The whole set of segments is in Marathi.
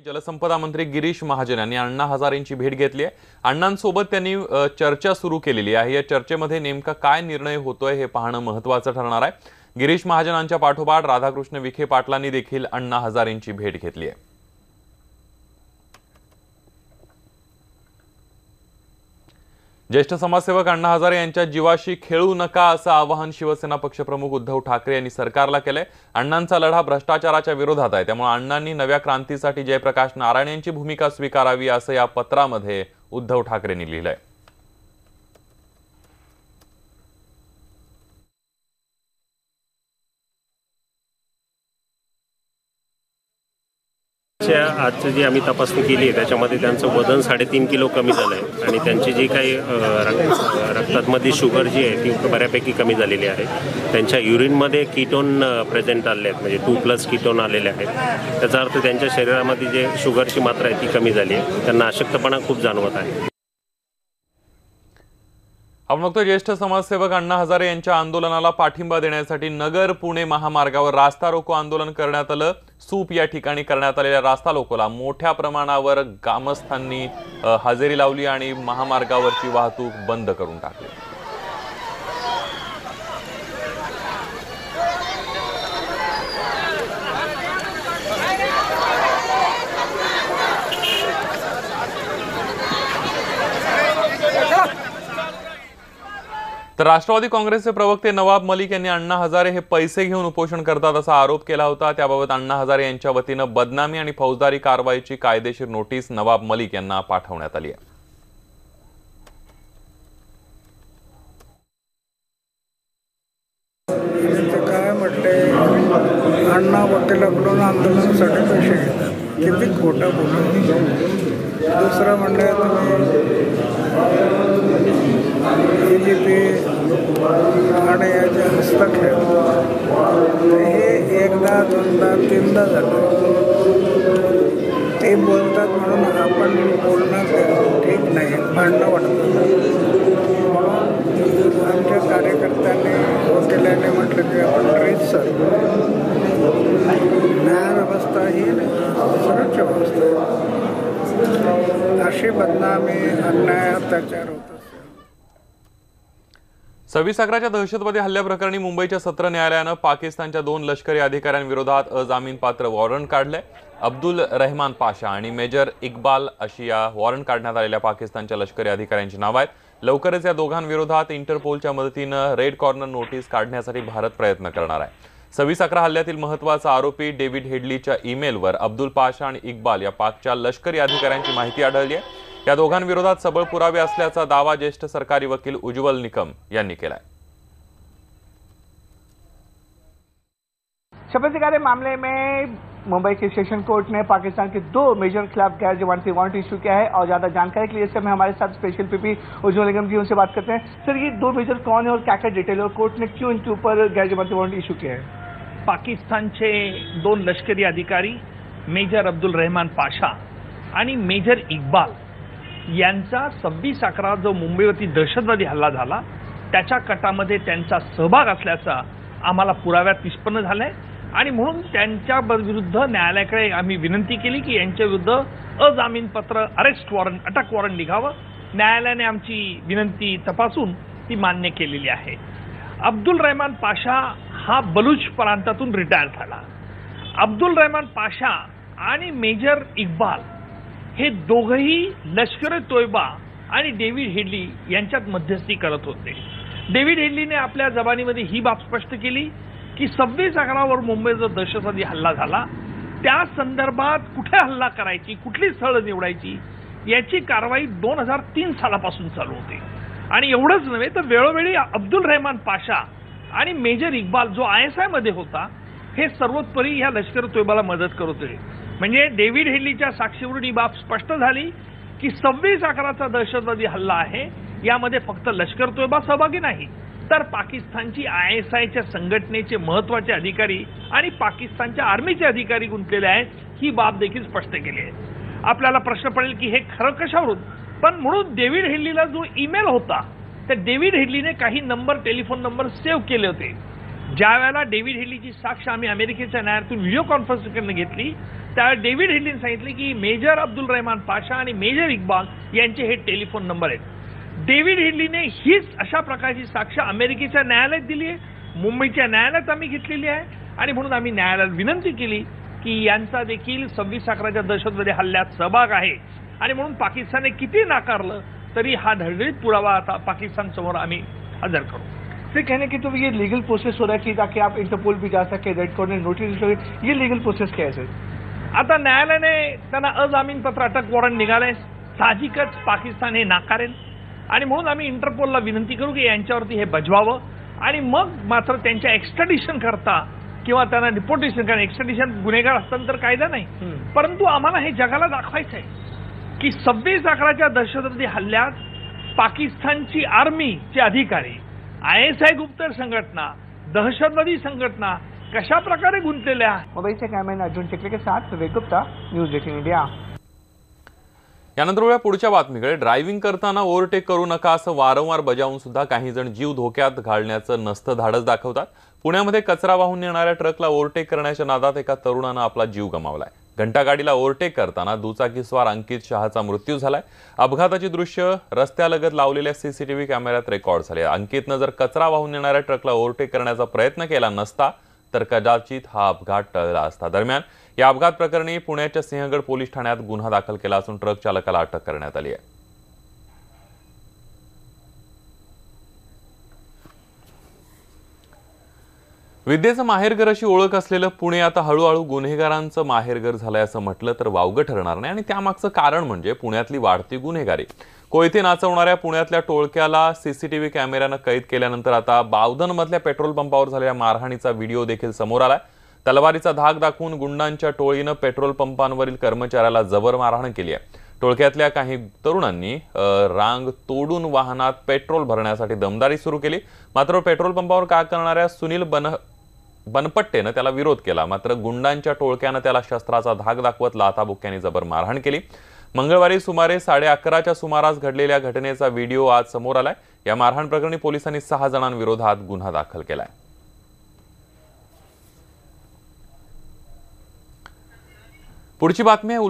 जलसंपदा मंत्री गिरीश महाजन यांनी अण्णा हजारेंची भेट घेतली आहे। अण्णांसोबत त्यांनी चर्चा सुरू केलेली आहे। या चर्चेमध्ये नेमका काय निर्णय होतोय हे पाहणं महत्त्वाचं ठरणार आहे। गिरीश महाजनांच्या पाठोपाठ राधाकृष्ण विखे पाटलांनी देखील अण्णा हजारेंची भेट घेतली आहे। ज्येष्ठ समाजसेवक अण्णा हजारे यांच्या जीवाशी खेळू नका असं आवाहन शिवसेना पक्षप्रमुख उद्धव ठाकरे यांनी सरकारला केलंय। अण्णांचा लढा भ्रष्टाचाराच्या विरोधात आहे, त्यामुळे अण्णांनी नव्या क्रांतीसाठी जयप्रकाश नारायण यांची भूमिका स्वीकारावी असं या पत्रामध्ये उद्धव ठाकरेंनी लिहिलंय। आजची जी आम्ही तपासणी केली आहे त्याच्यामध्ये त्यांचं वजन 3.5 किलो कमी झालं आहे आणि त्यांची जी काही रक्तातमधली शुगर जी आहे ती बऱ्यापैकी कमी झालेली आहे। त्यांच्या युरिनमध्ये कीटोन प्रेझेंट आले आहेत, म्हणजे 2+ कीटोन आलेले आहेत। त्याचा अर्थ त्यांच्या शरीरामध्ये जे शुगरची मात्रा आहे ती कमी झाली आहे। त्यांना अशक्तपणा खूप जाणवत आहे। आपण बघतो ज्येष्ठ समाजसेवक अण्णा हजारे यांच्या आंदोलनाला पाठिंबा देण्यासाठी नगर पुणे महामार्गावर रास्ता रोको आंदोलन करण्यात आलं। सूप या ठिकाणी करण्यात आलेल्या रास्ता रोकोला मोठ्या प्रमाणावर ग्रामस्थांनी हजेरी लावली आणि महामार्गावरची वाहतूक बंद करून टाकली। तर राष्ट्रवादी काँग्रेसचे प्रवक्ते नवाब मलिक यांनी अण्णा हजारे हे पैसे घेऊन उपोषण करतात असा आरोप केला होता। त्याबाबत अण्णा हजारे यांच्या वतीनं बदनामी आणि फौजदारी कारवाईची कायदेशीर नोटीस नवाब मलिक यांना पाठवण्यात आली आहे। काय म्हटले, अण्णा वकिलाकडून आंदोलनासाठी पैसे घेतात, किती खोटं बोलून। दुसरं म्हणलं BJP आणि याचे हस्तक्षेप, हे एकदा दोनदा तीनदा झालं। ते बोलतात म्हणून आपण बोलणं ठीक नाही, भांडणं वाटतं। आमच्या कार्यकर्त्यांनी वकिलांनी म्हटलं की आपण रीतसर न्यायव्यवस्था ही सुरक्षा व्यवस्था, अशी बदनामी अन्याय अत्याचार होत। 26 अकराच्या दहशतवादी हल्ल्याप्रकरणी मुंबईच्या सत्र न्यायालयानं पाकिस्तानच्या 2 लष्करी अधिकाऱ्यांविरोधात अजामीनपात्र वॉरंट काढले। अब्दुल रहमान पाशा आणि मेजर इक्बाल अशी या वॉरंट काढण्यात आलेल्या पाकिस्तानच्या लष्करी अधिकाऱ्यांची नावं आहेत। लवकरच या दोघांविरोधात इंटरपोलच्या मदतीनं रेड कॉर्नर नोटीस काढण्यासाठी भारत प्रयत्न करणार आहे। 26 अकरा हल्ल्यातील महत्त्वाचा आरोपी डेव्हिड हेडलीच्या ईमेलवर अब्दुल पाशा आणि इक्बाल या पाकच्या लष्करी अधिकाऱ्यांची माहिती आढळली आहे। या दोघांविरोधात सबळ पुरावे असल्याचा दावा ज्येष्ठ सरकारी वकील उज्ज्वल निकम यांनी केलाय। शपथ के मामले में मुंबई के सेशन कोर्ट ने पाकिस्तान के 2 मेजर के खिलाफ गैर जमानती वारंट इशू किया है और ज्यादा जानकारी के लिए इस समय हमारे साथ स्पेशल पीपी उज्ज्वल निगम जी, उनसे बात करते हैं। सर, ये 2 मेजर कौन है और क्या क्या डिटेल, और कोर्ट ने क्यों इनके ऊपर गैर जमानती वारंट इशू किया है? पाकिस्तानचे 2 लष्करी अधिकारी मेजर अब्दुल रहमान पाशा आणि मेजर इक्बाल यांचा 26 अकरा जो मुंबईवरती दहशतवादी हल्ला झाला त्याच्या कटामध्ये त्यांचा सहभाग असल्याचा आम्हाला पुराव्यात निष्पन्न झालाय आणि म्हणून त्यांच्या विरुद्ध न्यायालयाकडे आम्ही विनंती केली की यांच्या विरुद्ध अजामीनपत्र अरेस्ट वॉरंट, अटक वॉरंट निघावं। न्यायालयाने आमची विनंती तपासून ती मान्य केलेली आहे। अब्दुल रहमान पाशा हा बलूच प्रांतातून रिटायर झाला। अब्दुल रहमान पाशा आणि मेजर इक्बाल हे दोघंही लष्कर तोयबा आणि डेव्हिड हेडली यांच्यात मध्यस्थी करत होते। डेव्हिड हेडलीने आपल्या जबानीमध्ये ही बाब स्पष्ट केली की 26 अकरावर मुंबईत जो दहशतवादी हल्ला झाला त्या संदर्भात कुठे हल्ला करायची, कुठली स्थळं निवडायची याची कारवाई 2003 सालापासून चालू होती। आणि एवढंच नव्हे तर वेळोवेळी अब्दुल रहमान पाशा आणि मेजर इक्बाल जो ISI मध्ये होता हे सर्वोत्तरी या लष्कर तोयबाला मदत करत होते। म्हणजे डेव्हिड हेडलीच्या साक्षीवरून ही बाब स्पष्ट झाली की 26 अकराचा दहशतवादी हल्ला आहे, यामध्ये फक्त लष्कर तोयबा सहभागी नाही तर पाकिस्तानची ISIच्या संघटनेचे महत्त्वाचे अधिकारी आणि पाकिस्तानच्या आर्मीचे अधिकारी गुंतलेले आहेत, ही बाब देखील स्पष्ट केली आहे। आपल्याला प्रश्न पडेल की हे खरं कशावरून, पण म्हणून डेव्हिड हेडलीला जो ईमेल होता त्या डेव्हिड हेडलीने काही नंबर, टेलिफोन नंबर सेव्ह केले होते। ज्या वेळेला डेव्हिड हेडलीची साक्ष आम्ही अमेरिकेच्या न्यायालयातून व्हिडिओ कॉन्फरन्सिंग घेतली त्या डेव्हिड हेडलीने सांगितले की मेजर अब्दुल रहमान पाशा आणि मेजर इक्बाल यांचे हे टेलिफोन नंबर आहेत. डेव्हिड हेडलीने हीच अशा प्रकारची साक्ष अमेरिकेच्या न्यायालयात दिली आहे, मुंबईच्या न्यायालयात आम्ही घेतलेली आहे आणि म्हणून आम्ही न्यायालयाला विनंती केली की यांचा देखील 26/11च्या दहशतवादी हल्ल्यात सहभाग आहे आणि म्हणून पाकिस्तानने किती नाकारलं तरी हा धडधडीत पुरावा आता पाकिस्तान समोर आम्ही हजर करू. फिर कहने की तो ये लीगल प्रोसेस हो रहा है कि ताकि आप इंटरपोल भी जा सके, रेड कोर्ट ने नोटिस, ये लीगल प्रोसेस क्या है सर? आता न्यायालयाने त्यांना अजामीनपात्र अटक वॉरंट निघालंय, साहजिकच पाकिस्तान हे नाकारेल आणि म्हणून आम्ही इंटरपोलला विनंती करू की यांच्यावरती हे बजवावं आणि मग मात्र त्यांच्या एक्स्ट्रॅडिशन करता किंवा त्यांना डिपोर्टेशन करणं, एक्स्ट्रॅडिशन गुन्हेगार हस्तांतर कायदा नाही, परंतु आम्हाला हे जगाला दाखवायचं आहे की 26/11च्या दहशतवादी हल्ल्यात पाकिस्तानची आर्मीचे अधिकारी, ISI गुप्तचर संघटना, दहशतवादी संघटना कशा प्रकारे गुंतलेल्या आहेत. मुंबई से कैमरामैन अर्जुन चिखले के साथ विवेक गुप्ता, न्यूज 18 इंडिया. यानंतर वळूया पुढच्या बातमीकडे. ड्रायव्हिंग करताना ओव्हरटेक करू नका असं वारंवार बजावून सुद्धा काही जण जीव धोक्यात घालण्याचं नसतं धाडस दाखवतात. पुण्यामध्ये कचरा वाहून नेणाऱ्या ट्रकला ओव्हरटेक करण्याच्या नादात एका तरुणानं आपला जीव गमावलाय. घंटागाडीला ओव्हरटेक करताना दुचाकीस्वार अंकित शहाचा मृत्यू झालाय. अपघाताची दृश्य रस्त्यालगत लावलेल्या सीसीटीव्ही कॅमेऱ्यात रेकॉर्ड झाले. अंकितनं जर कचरा वाहून नेणाऱ्या ट्रकला ओव्हरटेक करण्याचा प्रयत्न केला नसता तर कदाचित हा अपघात टळला असता. दरम्यान या अपघात प्रकरणी पुण्याच्या सिंहगड पोलीस ठाण्यात गुन्हा दाखल केला असून ट्रक चालकाला अटक करण्यात आली आहे. विद्येचं माहेरघर अशी ओळख असलेलं पुणे आता हळूहळू गुन्हेगारांचं माहेरघर झालंय असं म्हटलं तर वावगं ठरणार नाही आणि त्यामागचं कारण म्हणजे पुण्यातली वाढती गुन्हेगारी. कोयते नाचवणाऱ्या पुण्यातल्या टोळक्याला सीसीटीव्ही कॅमेऱ्यानं कैद केल्यानंतर आता बावधनमधल्या पेट्रोल पंपावर झालेल्या मारहाणीचा व्हिडिओ देखील समोर आलाय. तलवारीचा धाक दाखवून गुंडांच्या टोळीनं पेट्रोल पंपांवरील कर्मचाऱ्याला जबर मारहाण केली आहे. टोळक्यातल्या काही तरुणांनी रांग तोडून वाहनात पेट्रोल भरण्यासाठी दमदारी सुरू केली. मात्र पेट्रोल पंपावर काम करणाऱ्या सुनील बनपट्टेनं त्याला विरोध केला. मात्र गुंडांच्या टोळक्यानं त्याला शस्त्राचा धाक दाखवत लाथाबुक्क्यांनी जबर मारहाण केली. मंगळवारी सुमारे 11:30च्या सुमारास घडलेल्या घटनेचा व्हिडिओ आज समोर आलाय. या मारहाण प्रकरणी पोलिसांनी 6 जणांविरोधात गुन्हा दाखल केलाय. पुढची बातमी आहे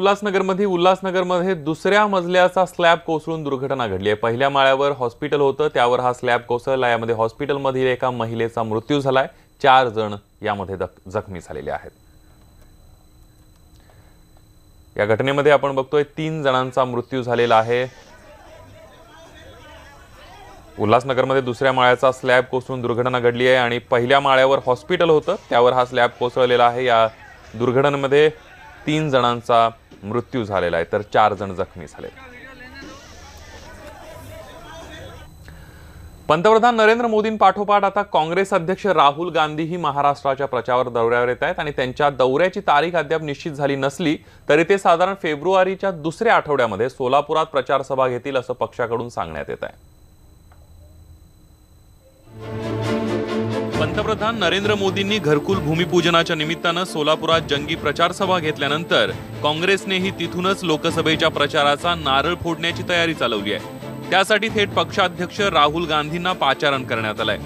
उल्हासनगरमध्ये दुसऱ्या मजल्याचा स्लॅब कोसळून दुर्घटना घडली आहे. पहिल्या माळ्यावर हॉस्पिटल होतं, त्यावर हा स्लॅब कोसळला. यामध्ये हॉस्पिटलमधील एका महिलेचा मृत्यू झालाय. 4 जण यामध्ये जखमी झालेले आहेत. या घटनेमध्ये आपण बघतोय 3 जणांचा मृत्यू झालेला आहे. उल्हासनगरमध्ये दुसऱ्या माळ्याचा स्लॅब कोसळून दुर्घटना घडली आहे आणि पहिल्या माळ्यावर हॉस्पिटल होतं, त्यावर हा स्लॅब कोसळलेला आहे. या दुर्घटनेमध्ये 3 जणांचा मृत्यू झालेला आहे तर 4 जण जखमी झाले. पंतप्रधान नरेंद्र मोदींपाठोपाठ आता काँग्रेस अध्यक्ष राहुल गांधीही महाराष्ट्राच्या प्रचार दौऱ्यावर येत आहेत आणि त्यांच्या दौऱ्याची तारीख अद्याप निश्चित झाली नसली तरी ते साधारण फेब्रुवारीच्या दुसऱ्या आठवड्यामध्ये सोलापुरात प्रचार सभा घेतील असं पक्षाकडून सांगण्यात येत आहे. पंतप्रधान नरेंद्र मोदींनी घरकुल भूमिपूजनाच्या निमित्तानं सोलापुरात जंगी प्रचार सभा घेतल्यानंतर काँग्रेसनेही तिथूनच लोकसभेच्या प्रचाराचा नारळ फोडण्याची तयारी चालवली आहे. त्यासाठी थेट पक्षाध्यक्ष राहुल गांधींना पाचारण करण्यात आलंय.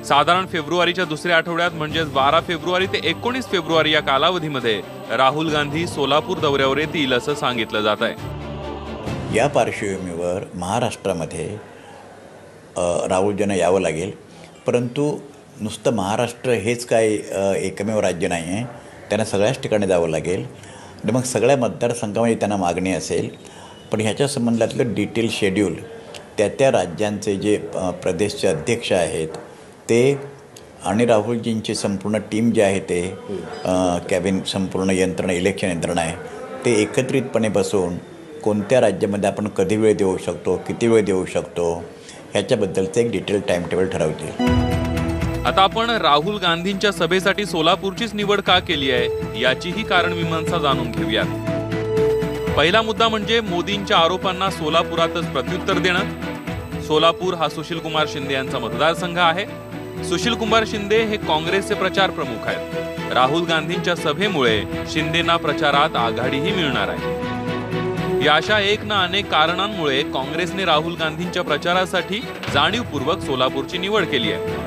साधारण फेब्रुवारीच्या दुसऱ्या आठवड्यात म्हणजेच 12 फेब्रुवारी ते 19 फेब्रुवारी या कालावधीमध्ये राहुल गांधी सोलापूर दौऱ्यावर येतील असं सांगितलं जात आहे. या पार्श्वभूमीवर महाराष्ट्रामध्ये राहुलजींना यावं लागेल, परंतु नुसतं महाराष्ट्र हेच काय एकमेव राज्य नाही आहे, त्यांना सगळ्याच ठिकाणी जावं लागेल आणि मग सगळ्या मतदारसंघामध्ये त्यांना मागणी असेल. पण ह्याच्या संबंधातलं डिटेल शेड्यूल त्या राज्यांचे जे प्रदेशचे अध्यक्ष आहेत ते आणि राहुलजींची संपूर्ण टीम जी आहे ते कॅबिन संपूर्ण यंत्रणा, इलेक्शन यंत्रणा आहे, ते एकत्रितपणे बसून कोणत्या राज्यामध्ये आपण कधी वेळ देऊ शकतो, किती वेळ देऊ शकतो, ह्याच्याबद्दलचं एक डिटेल टाइम टेबल ठरवतील. आता आपण राहुल गांधींच्या सभेसाठी सोलापूरचीच निवड का केली आहे याचीही कारणमीमांसा जाणून घेऊयात. पहिला मुद्दा म्हणजे मोदींच्या आरोपांना सोलापुरातच प्रत्युत्तर देणं. सोलापूर हा सुशीलकुमार शिंदे यांचा मतदारसंघ आहे. सुशीलकुमार शिंदे हे काँग्रेसचे प्रचार प्रमुख आहेत. राहुल गांधींच्या सभेमुळे शिंदेंना प्रचारात आघाडीही मिळणार आहे. या अशा एक ना अनेक कारणांमुळे काँग्रेसने राहुल गांधींच्या प्रचारासाठी जाणीवपूर्वक सोलापूरची निवड केली आहे.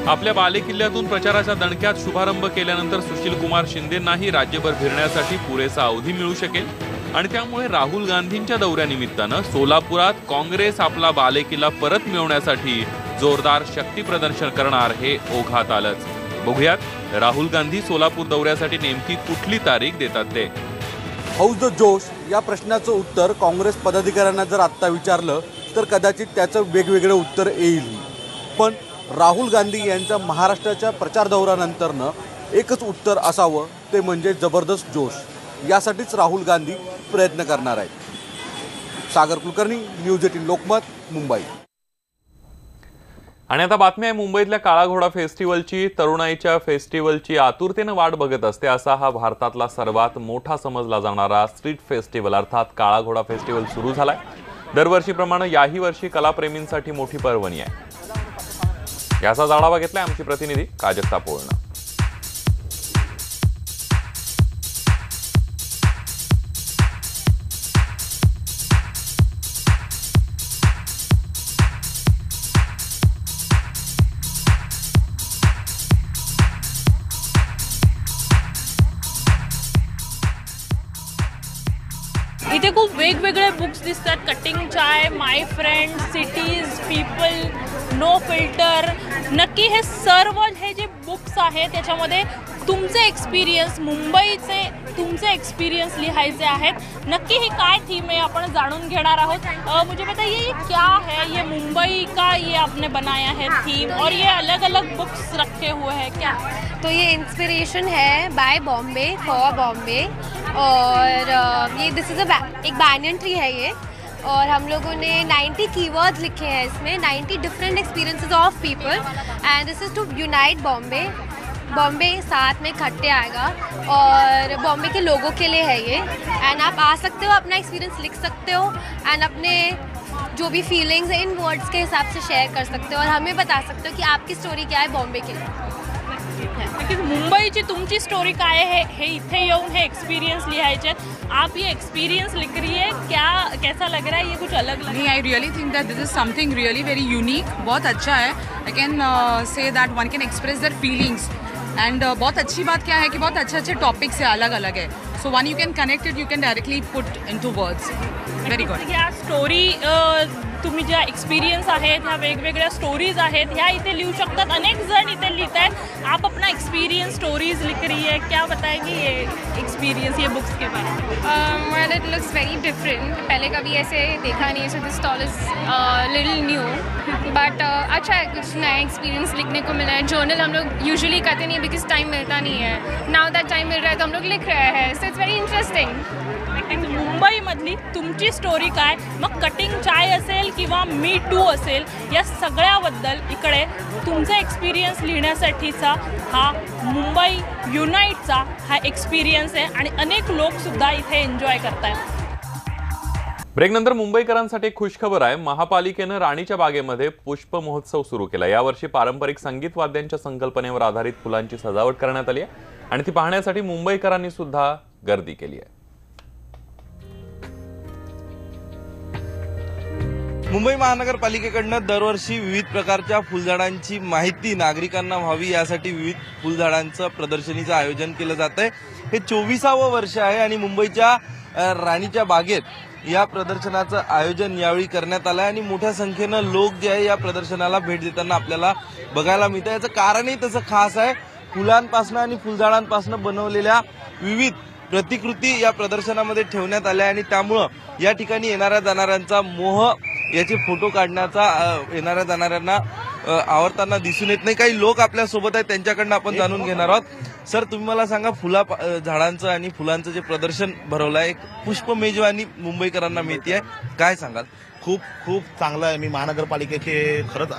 आपल्या बालेकिल्ल्यातून प्रचाराच्या दणक्यात शुभारंभ केल्यानंतर सुशील कुमार शिंदेंनाही राज्यभर फिरण्यासाठी पुरेसा अवधी मिळू शकेल आणि त्यामुळे राहुल गांधींच्या दौऱ्यानिमित्तानं सोलापुरात काँग्रेस आपला बालेकिल्ला परत मिळवण्यासाठी जोरदार शक्ती प्रदर्शन करणार हे ओघात आलंच. बघूयात राहुल गांधी सोलापूर दौऱ्यासाठी नेमकी कुठली तारीख देतात ते. हाऊस द जोश या प्रश्नाचं उत्तर काँग्रेस पदाधिकाऱ्यांना जर आत्ता विचारलं तर कदाचित त्याचं वेगवेगळं उत्तर येईल. पण राहुल गांधी यांच्या महाराष्ट्राच्या प्रचार दौऱ्यानंतरनं एकच उत्तर असावं ते म्हणजे जबरदस्त जोश. यासाठीच राहुल गांधी प्रयत्न करणार आहेत. सागर कुलकर्णी, न्यूज 18 लोकमत, मुंबई. आणि आता बातमी आहे मुंबईतल्या काळा घोडा फेस्टिवलची. तरुणाईच्या फेस्टिवलची आतुरतेनं वाट बघत असते असा हा भारतातला सर्वात मोठा समजला जाणारा स्ट्रीट फेस्टिवल अर्थात काळा घोडा फेस्टिवल सुरू झालाय. दरवर्षीप्रमाणे याही वर्षी कलाप्रेमींसाठी मोठी पर्वणी आहे. याचा आढावा घेतलाय आमची प्रतिनिधी प्राजक्ता पोळना. इथे खूप वेगवेगळे बुक्स दिसतात. Cutting chai, my friend, cities, people, no filter. नक्की हे सर्व हे जे बुक्स आहेत त्याच्यामध्ये तुमचे एक्सपिरियन्स, मुंबईचे तुमचे एक्सपीरियंस लिहायचे आहेत. नक्की ही काय थीम है आपण जाणून घेणार आहोत. मुझे बताइए ये क्या है, ये मुंबई का ये आपने बनाया है थीम और ये अलग अलग बुक्स रखे हुए हैं क्या? तो ये इंस्पिरेशन है बाय बॉम्बे, फॉर बॉम्बे. और ये दिस इज़ एक बैनियन ट्री है ये. और हम लोगों ने 90 कीवर्ड्स लिखे हैं इसमें, 90 different experiences of people and this is to unite Bombay. Bombay साथ में इकट्ठे आएगा और बॉम्बे के लोगों के लिए है ये. एंड आप आ सकते हो, अपना एक्सपीरियंस लिख सकते हो एंड अपने जो भी फीलिंग्स इन वर्ड्स के हिसाब से शेअर कर सकते हो और हमें बता सकते हो की आपकी स्टोरी क्या है बॉम्बे के लिए. नक्कीच मुंबईची तुमची स्टोरी काय आहे हे इथे येऊन हे एक्सपीरियंस लिहायचे आहेत. आप ये एक्सपीरियंस लिख रही है, क्या कैसा लग रहा है? ये कुछ अलग लग रहा है? I really think that this is something really very unique. बहुत अच्छा है. I can say that one can express their feelings end बहुत अच्छी बात क्या है कि बहुत अच्छे अच्छे टॉपिक्स है, अलग अलग है. So one you can connect it, you can directly put into words. Very good. या स्टोरी तुम्ही ज्या एक्सपीरियंस आहेत, ह्या वेगवेगळ्या स्टोरीज आहेत, ह्या इथे लिहू शकतात. अनेक जण इथे लिहित आहेत. आप अपना एक्सपीरियंस स्टोरीज लिख रही है, क्या बताएंगे ये एक्सपीरियंस, ये बुक्स के बारे में? वेल इट लुक्स वेरी डिफरेंट. पहले कभी ऐसे देखा नहीं, so this stall is little new but अच्छा है. कुछ नया एक्सपीरियंस लिखने को मिला है. जर्नल हम लोग यूजुअली करते नहीं बिकॉज टाइम मिलता नहीं है. नाउ दैट टाइम मिल रहा है तो हम लोग लिख रहे हैं. So it's very interesting. मुंबईमधली तुमची स्टोरी काय, मग कटिंग चाय असेल किंवा मी टू असेल, या सगळ्याबद्दल इकडे तुमचा एक्सपिरियन्स लिहिण्यासाठीचा हा मुंबई युनाइटचा हा एक्सपिरियन्स आहे आणि अनेक लोकसुद्धा इथे एन्जॉय करतायत. ब्रेकनंतर मुंबईकरांसाठी एक खुशखबर आहे. महापालिकेनं राणीच्या बागेमध्ये पुष्प महोत्सव सुरू केला. यावर्षी पारंपरिक संगीत वाद्यांच्या संकल्पनेवर आधारित फुलांची सजावट करण्यात आली आहे आणि ती पाहण्यासाठी मुंबईकरांनी सुद्धा गर्दी केली आहे. मुंबई महानगरपालिकेकडनं दरवर्षी विविध प्रकारच्या फुलझाडांची माहिती नागरिकांना व्हावी यासाठी विविध फुलझाडांचं प्रदर्शनीचं आयोजन केलं जात आहे. हे 24वे वर्ष आहे आणि मुंबईच्या राणीच्या बागेत या प्रदर्शनाचं आयोजन यावेळी करण्यात आलं आहे आणि मोठ्या संख्येनं लोक जे आहे या प्रदर्शनाला भेट देताना आपल्याला बघायला मिळतं. याचं कारणही तसं खास आहे. फुलांपासून आणि फुलझाडांपासून बनवलेल्या विविध प्रतिकृती या प्रदर्शनामध्ये ठेवण्यात आल्या आणि त्यामुळं या ठिकाणी येणाऱ्या जाणाऱ्यांचा मोह याचे फोटो काढण्याचा येणाऱ्या जाणाऱ्यांना आवडताना दिसून येत नाही. काही लोक आपल्या सोबत आहेत, त्यांच्याकडनं आपण जाणून घेणार आहोत. सर, तुम्ही मला सांगा, झाडांचं आणि फुलांचं जे प्रदर्शन भरवलं आहे, एक पुष्प मेजवानी मुंबईकरांना मिळते आहे, काय सांगाल? खूप खूप चांगलं आहे. मी महानगरपालिकेचे खरंच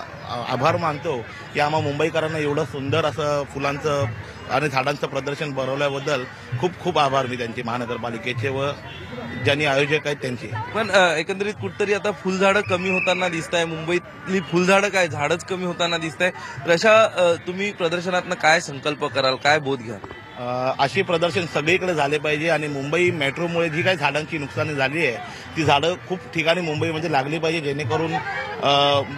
आभार मानतो की आम्हा मुंबईकरांना एवढं सुंदर असं फुलांचं आणि झाडांचं प्रदर्शन भरवल्याबद्दल खूप खूप आभार मी त्यांचे, महानगरपालिकेचे व ज्यांनी आयोजक आहेत त्यांचे. पण एकंदरीत कुठतरी आता फुलझाडं कमी होताना दिसत आहे. मुंबईतली फुलझाडं काय, झाडच कमी होताना दिसत आहे. तर अशा तुम्ही प्रदर्शनातनं काय संकल्प कराल, काय बोध घ्याल? अशी प्रदर्शन सगळीकडे झाले पाहिजे आणि मुंबई मेट्रोमुळे जी काही झाडांची नुकसानी झाली आहे ती झाडं खूप ठिकाणी मुंबईमध्ये लागली पाहिजे, जेणेकरून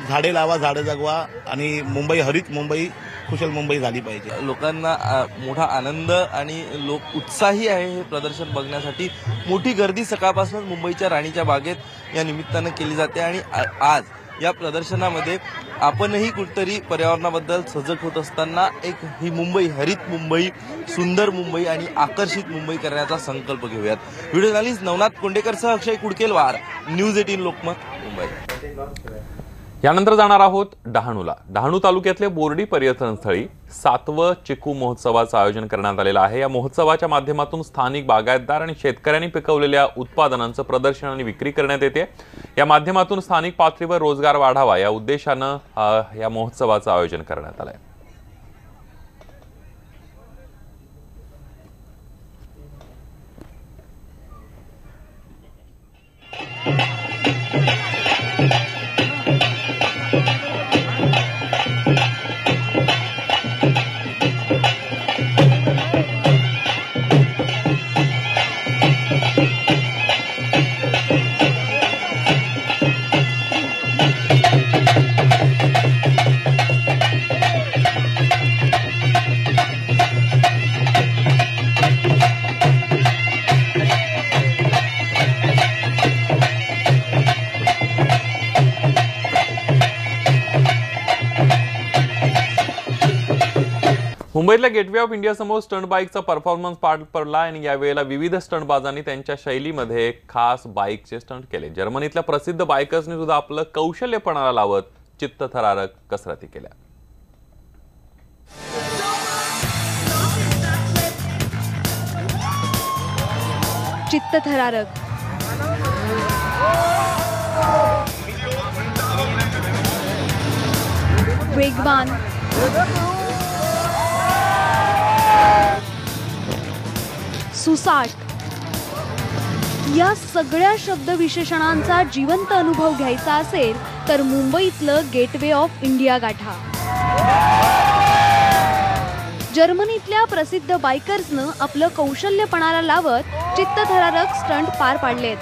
झाडे लावा, झाडं जगवा आणि मुंबई हरित मुंबई, कुशल मुंबई झाली पाहिजे. लोकांना मोठा आनंद आणि लोक उत्साही आहे हे प्रदर्शन बघण्यासाठी. मोठी गर्दी सकाळपासून मुंबईच्या राणीच्या बागेत या निमित्तानं केली जाते आणि आज या प्रदर्शनामध्ये आपणही कुठेतरी पर्यावरणाबद्दल सजग होत असताना एक ही मुंबई, हरित मुंबई, सुंदर मुंबई आणि आकर्षित मुंबई करण्याचा संकल्प घेऊयात. व्हिडिओ जर्नलिस्ट नवनाथ कोंडेकरसह अक्षय कुडकेलवार, न्यूज 18 लोकमत, मुंबई. यानंतर जाणार आहोत डहाणूला. डहाणू तालुक्यातल्या बोर्डी पर्यटन स्थळी 7वं चिकू महोत्सवाचं आयोजन करण्यात आलेलं आहे. या महोत्सवाच्या माध्यमातून स्थानिक बागायतदार आणि शेतकऱ्यांनी पिकवलेल्या उत्पादनांचं प्रदर्शन आणि विक्री करण्यात येते. या माध्यमातून स्थानिक पातळीवर रोजगार वाढावा या उद्देशानं या महोत्सवाचं आयोजन करण्यात आलंय. मुंबईतल्या गेटवे ऑफ इंडिया समोर स्टंट बाईकचा परफॉर्मन्स पार पडला आणि यावेळेला विविध स्टंटबाजांनी त्यांच्या शैलीमध्ये खास बाईकचे स्टंट केले. जर्मनीतल्या प्रसिद्ध बायकर्सनी सुद्धा आपलं कौशल्य पणाला लावत चित्तथरारक कसरती केल्या. चित्तथरारक, वेगवान, सुसाट या सगळ्या शब्दविशेषणांचा जिवंत अनुभव घ्यायचा असेल तर मुंबईतलं गेटवे ऑफ इंडिया गाठा. जर्मनीतल्या प्रसिद्ध बायकर्सनं आपलं कौशल्य पणाला लावत चित्तथरारक स्टंट पार पाडलेत.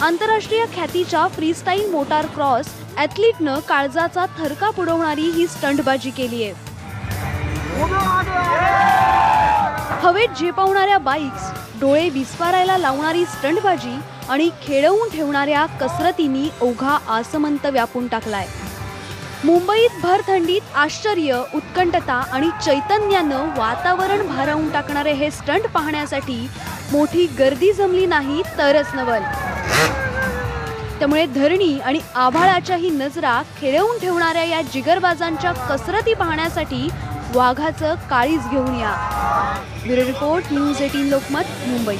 आंतरराष्ट्रीय ख्यातीच्या फ्रीस्टाईल मोटार क्रॉस ॲथलीटनं काळजाचा थरकाप उडवणारी ही स्टंटबाजी केली आहे. हवेत झेपावणाऱ्या बाईक्स, डोळे विस्फारायला लावणारी स्टंटबाजी आणि खेळवून ठेवणाऱ्या कसरतींनी ओघा आसमंत व्यापून टाकलाय. मुंबईत भर थंडीत आश्चर्य, उत्कंठता आणि चैतन्यानं वातावरण भारावून टाकणारे हे स्टंट पाहण्यासाठी मोठी गर्दी जमली नाही तरच नवल. त्यामुळे धरणी आणि आभाळाच्याही नजरा खेळवून ठेवणाऱ्या या जिगरबाजांच्या कसरती पाहण्यासाठी वाघाचं काळीज घेऊन या. Bureau report, news 18 Lokmat, Mumbai.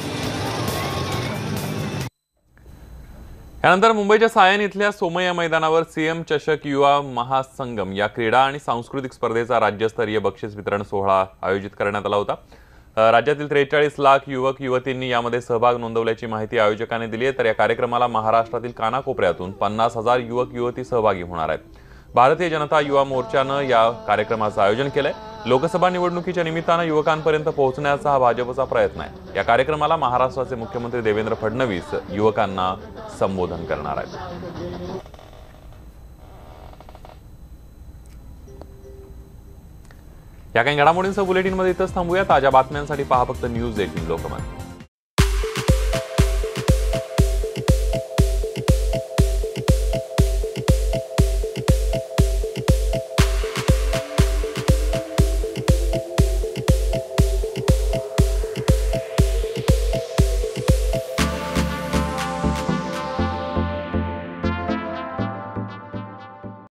यानंतर मुंबईच्या सायन इथल्या सोमय्या मैदानावर सीएम चषक युवा महासंगम या क्रीडा आणि सांस्कृतिक स्पर्धेचा राज्यस्तरीय बक्षीस वितरण सोहळा आयोजित करण्यात आला होता. राज्यातील 43 लाख युवक युवतींनी यामध्ये सहभाग नोंदवल्याची माहिती आयोजकांनी दिली आहे. तर या कार्यक्रमाला महाराष्ट्रातील कानाकोपऱ्यातून 50,000 युवक युवती सहभागी होणार आहेत. भारतीय जनता युवा मोर्चानं या कार्यक्रमाचं आयोजन केलंय. लोकसभा निवडणुकीच्या निमित्तानं युवकांपर्यंत पोहोचण्याचा हा भाजपचा प्रयत्न आहे. या कार्यक्रमाला महाराष्ट्राचे मुख्यमंत्री देवेंद्र फडणवीस युवकांना संबोधन करणार आहेत. या काही घडामोडींचं बुलेटिनमध्ये इथंच थांबूया. ताज्या बातम्यांसाठी पहा फक्त न्यूज 18 लोकमत.